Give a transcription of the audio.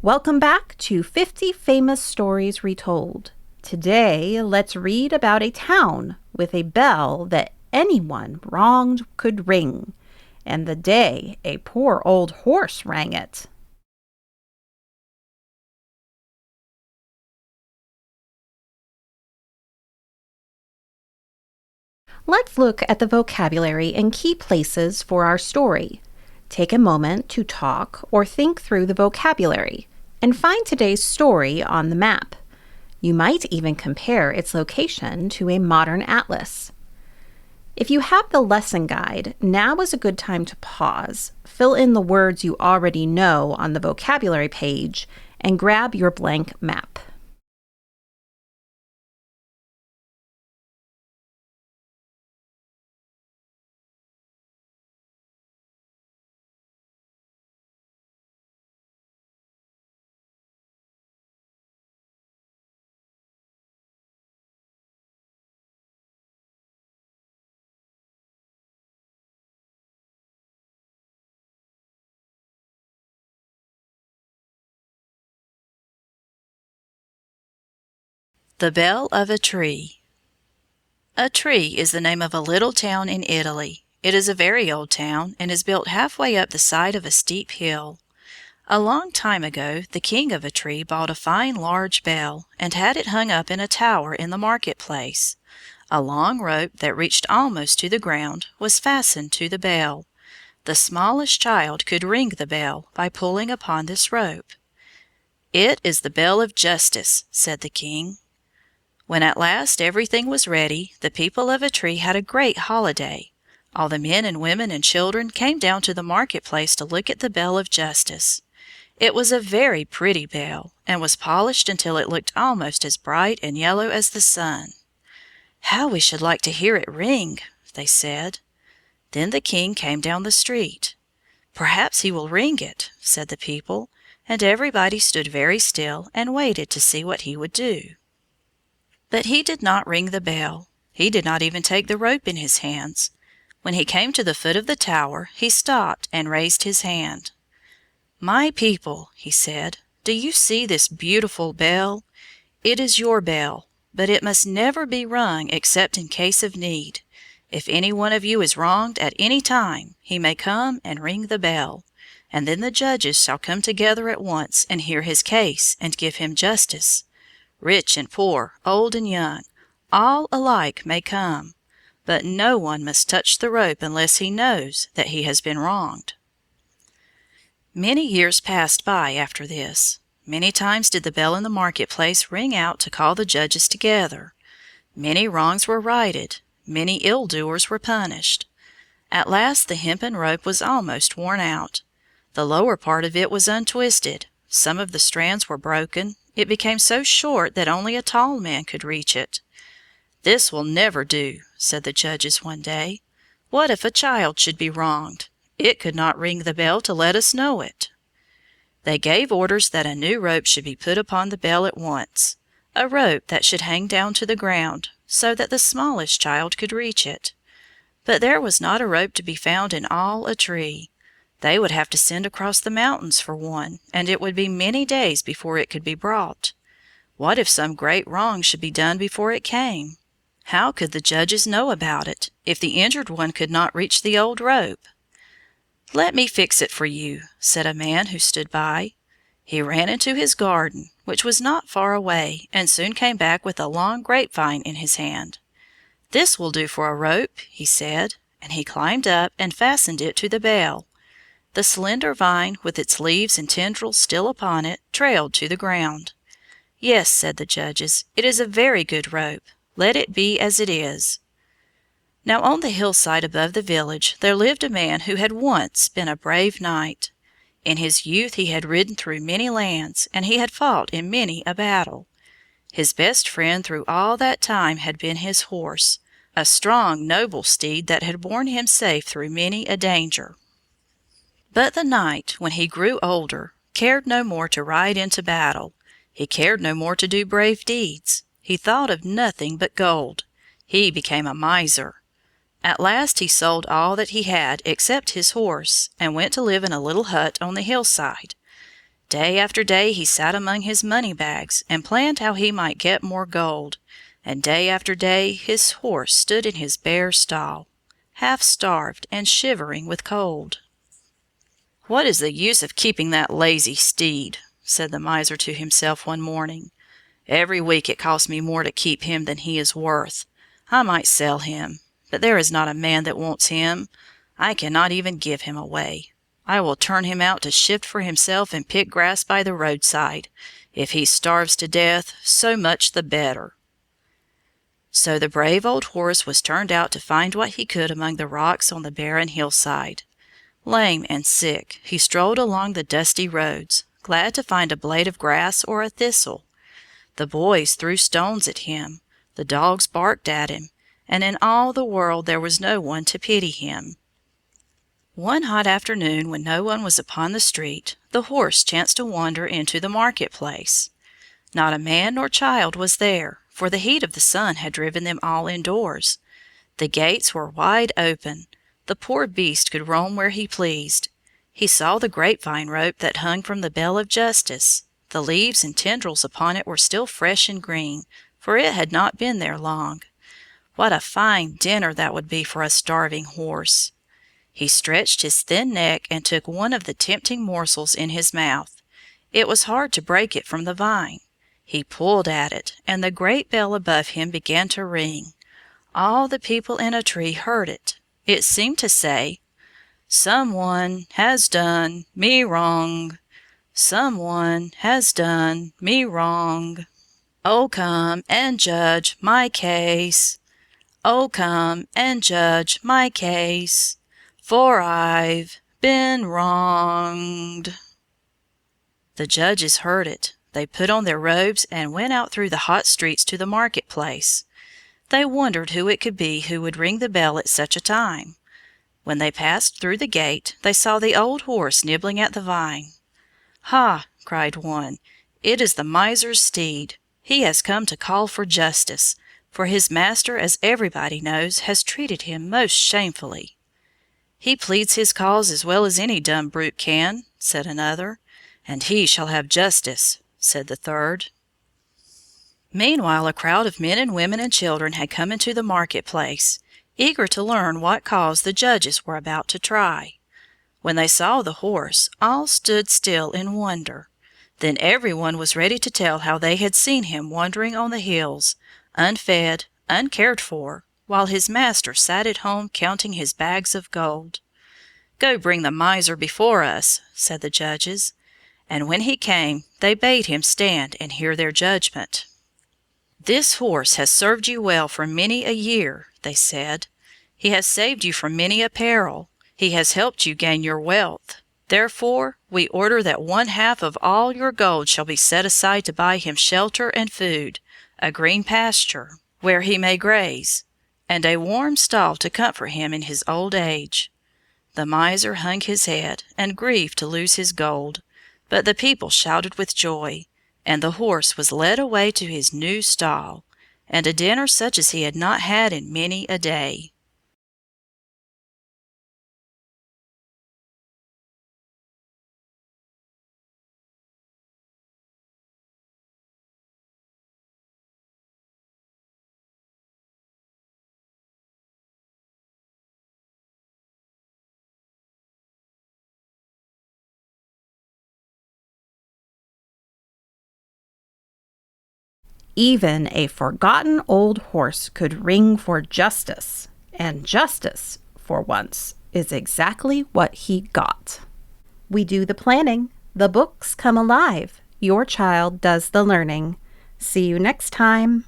Welcome back to 50 Famous Stories Retold. Today, let's read about a town with a bell that anyone wronged could ring, and the day a poor old horse rang it. Let's look at the vocabulary and key places for our story. Take a moment to talk or think through the vocabulary and find today's story on the map. You might even compare its location to a modern atlas. If you have the lesson guide, now is a good time to pause, fill in the words you already know on the vocabulary page, and grab your blank map. The Bell of Atri. Atri is the name of a little town in Italy. It is a very old town and is built halfway up the side of a steep hill. A long time ago the king of Atri bought a fine large bell and had it hung up in a tower in the market-place. A long rope that reached almost to the ground was fastened to the bell. The smallest child could ring the bell by pulling upon this rope. "It is the bell of justice," said the king. When at last everything was ready, the people of Atri had a great holiday. All the men and women and children came down to the market-place to look at the bell of justice. It was a very pretty bell, and was polished until it looked almost as bright and yellow as the sun. "How we should like to hear it ring," they said. Then the king came down the street. "Perhaps he will ring it," said the people, and everybody stood very still and waited to see what he would do. But he did not ring the bell. He did not even take the rope in his hands. When he came to the foot of the tower, he stopped and raised his hand. "My people," he said, "do you see this beautiful bell? It is your bell, but it must never be rung except in case of need. If any one of you is wronged at any time, he may come and ring the bell, and then the judges shall come together at once and hear his case and give him justice. Rich and poor, old and young, all alike may come, but no one must touch the rope unless he knows that he has been wronged." Many years passed by after this. Many times did the bell in the market-place ring out to call the judges together. Many wrongs were righted. Many ill-doers were punished. At last the hempen rope was almost worn out. The lower part of it was untwisted. Some of the strands were broken. It became so short that only a tall man could reach it. "This will never do," said the judges one day. "What if a child should be wronged? It could not ring the bell to let us know it." They gave orders that a new rope should be put upon the bell at once, a rope that should hang down to the ground, so that the smallest child could reach it. But there was not a rope to be found in all Atri. They would have to send across the mountains for one, and it would be many days before it could be brought. What if some great wrong should be done before it came? How could the judges know about it, if the injured one could not reach the old rope? "Let me fix it for you," said a man who stood by. He ran into his garden, which was not far away, and soon came back with a long grape-vine in his hand. "This will do for a rope," he said, and he climbed up and fastened it to the bell. The slender vine, with its leaves and tendrils still upon it, trailed to the ground. "Yes," said the judges, "it is a very good rope. Let it be as it is." Now on the hillside above the village there lived a man who had once been a brave knight. In his youth he had ridden through many lands, and he had fought in many a battle. His best friend through all that time had been his horse, a strong, noble steed that had borne him safe through many a danger. But the knight, when he grew older, cared no more to ride into battle. He cared no more to do brave deeds. He thought of nothing but gold. He became a miser. At last he sold all that he had except his horse, and went to live in a little hut on the hillside. Day after day he sat among his money bags and planned how he might get more gold, and day after day his horse stood in his bare stall, half starved and shivering with cold. "What is the use of keeping that lazy steed?" said the miser to himself one morning. "Every week it costs me more to keep him than he is worth. I might sell him, but there is not a man that wants him. I cannot even give him away. I will turn him out to shift for himself and pick grass by the roadside. If he starves to death, so much the better." So the brave old horse was turned out to find what he could among the rocks on the barren hillside. Lame and sick, he strolled along the dusty roads, glad to find a blade of grass or a thistle. The boys threw stones at him, the dogs barked at him, and in all the world there was no one to pity him. One hot afternoon, when no one was upon the street, the horse chanced to wander into the market-place. Not a man nor child was there, for the heat of the sun had driven them all indoors. The gates were wide open. The poor beast could roam where he pleased. He saw the grape-vine rope that hung from the bell of justice. The leaves and tendrils upon it were still fresh and green, for it had not been there long. What a fine dinner that would be for a starving horse! He stretched his thin neck and took one of the tempting morsels in his mouth. It was hard to break it from the vine. He pulled at it, and the great bell above him began to ring. All the people in Atri heard it. It seemed to say, "Some one has done me wrong. Some one has done me wrong. Oh, come and judge my case. Oh, come and judge my case, for I've been wronged." The judges heard it. They put on their robes and went out through the hot streets to the market-place. They wondered who it could be who would ring the bell at such a time. When they passed through the gate, they saw the old horse nibbling at the vine. "Ha!" cried one, "it is the miser's steed. He has come to call for justice, for his master, as everybody knows, has treated him most shamefully." "He pleads his cause as well as any dumb brute can," said another. "And he shall have justice," said the third. Meanwhile a crowd of men and women and children had come into the market-place, eager to learn what cause the judges were about to try. When they saw the horse, all stood still in wonder. Then every one was ready to tell how they had seen him wandering on the hills, unfed, uncared for, while his master sat at home counting his bags of gold. "Go bring the miser before us," said the judges. And when he came, they bade him stand and hear their judgment. "This horse has served you well for many a year," they said. "He has saved you from many a peril. He has helped you gain your wealth. Therefore, we order that 1/2 of all your gold shall be set aside to buy him shelter and food, a green pasture where he may graze, and a warm stall to comfort him in his old age." The miser hung his head and grieved to lose his gold, but the people shouted with joy, and the horse was led away to his new stall, and a dinner such as he had not had in many a day. Even a forgotten old horse could ring for justice, and justice, for once, is exactly what he got. We do the planning, the books come alive, your child does the learning. See you next time.